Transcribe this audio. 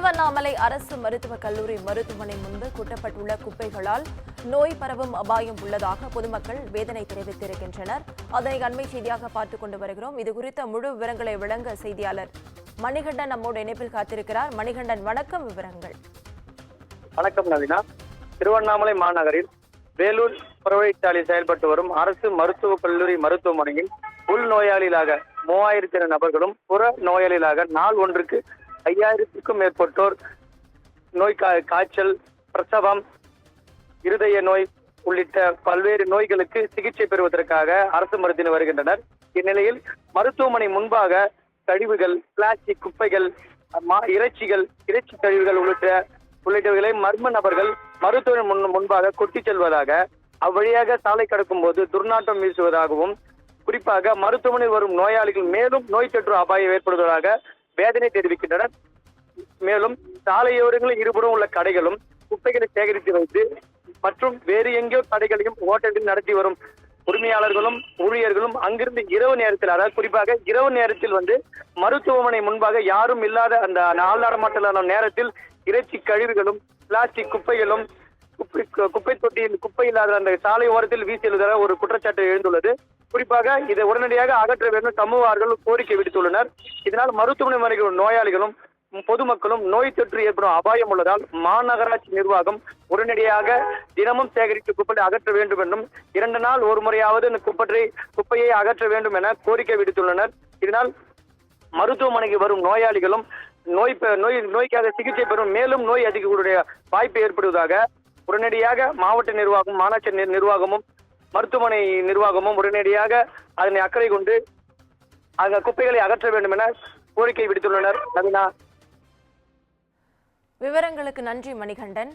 திருவண்ணாமலை அரசு மருத்துவக் கல்லூரி மருத்துவமனை முன்பு கொட்டப்பட்டுள்ள குப்பைகளால் நோய் பரவும் அபாயம் உள்ளதாக பொதுமக்கள் வேதனை தெரிவித்திருக்கின்றனர். அதனை அண்மை செய்தியாக பார்த்துக் கொண்டு வருகிறோம். இதுகுறித்த முழு விவரங்களை வழங்க செய்தியாளர் மணிகண்டன் நம்மோடு இணைப்பில் காத்திருக்கிறார். மணிகண்டன், வணக்கம். விவரங்கள். வணக்கம் நவீனா. திருவண்ணாமலை மாநகரில் வேலூர் புறவழிச்சாலை செயல்பட்டு வரும் அரசு மருத்துவக் கல்லூரி மருத்துவமனையில் உள் நோயாளிகளாக 3000 நபர்களும் புற நோயாளிகளாக நாள் ஒன்றுக்கு 5000க்கும் மேற்பட்டோர் காய்ச்சல், பிரசவம், இருதய நோய் உள்ளிட்ட பல்வேறு நோய்களுக்கு சிகிச்சை பெறுவதற்காக அரசு மருத்துவமனை வருகின்றனர். இந்நிலையில் மருத்துவமனை முன்பாக கழிவுகள், பிளாஸ்டிக் குப்பைகள், இறைச்சி கழிவுகள் உள்ளிட்டவைகளை மர்ம நபர்கள் மருத்துவமனை முன்பாக கொட்டிச் செல்வதாக, அவ்வழியாக சாலை கடக்கும் போது துர்நாற்றம் வீசுவதாகவும், குறிப்பாக மருத்துவமனையில் வரும் நோயாளிகள் மேலும் நோய் தொற்று அபாயம் ஏற்படுவதாக வேதனை தெரிவிக்கின்றனர். மேலும் சாலையோரங்களில் இருபுறம் உள்ள கடைகளும் குப்பைகளை சேகரித்து வைத்து மற்றும் வேறு எங்கேயோ கடைகளையும் ஹோட்டலில் நடத்தி வரும் உரிமையாளர்களும் ஊழியர்களும் அங்கிருந்து இரவு நேரத்தில், அதாவது குறிப்பாக இரவு நேரத்தில் மருத்துவமனை முன்பாக யாரும் இல்லாத அந்த நாளாடமாட்டலான நேரத்தில் இறைச்சி கழிவுகளும் பிளாஸ்டிக் குப்பைகளும் குப்பை தொட்டியில் குப்பை இல்லாத அந்த சாலை ஓரத்தில் வீசியதாக ஒரு குற்றச்சாட்டு எழுந்துள்ளது. குறிப்பாக இதை உடனடியாக அகற்ற வேண்டும் சமூக ஆர்வலர்கள் கோரிக்கை விடுத்துள்ளனர். இதனால் மருத்துவமனை வருகிற நோயாளிகளும் பொதுமக்களும் நோய் தொற்று ஏற்படும் அபாயம் உள்ளதால் மாநகராட்சி நிர்வாகம் உடனடியாக தினமும் சேகரித்து குப்பையை அகற்ற வேண்டும் என்றும் 2 நாள் ஒரு முறையாவது இந்த குப்பையை அகற்ற வேண்டும் என கோரிக்கை விடுத்துள்ளனர். இதனால் மருத்துவமனைக்கு வரும் நோயாளிகளும் நோய்க்காக சிகிச்சை பெறும் மேலும் நோய் அதிகக்கூடிய வாய்ப்பு ஏற்படுவதாக உடனடியாக மாவட்ட நிர்வாகம், மாநகராட்சி நிர்வாகமும் மருத்துவமனை நிர்வாகமும் உடனடியாக அதனை அக்கறை கொண்டு அந்த குப்பைகளை அகற்ற வேண்டும் என கோரிக்கை விடுத்துள்ளனர். நவீனா, விவரங்களுக்கு நன்றி மணிகண்டன்.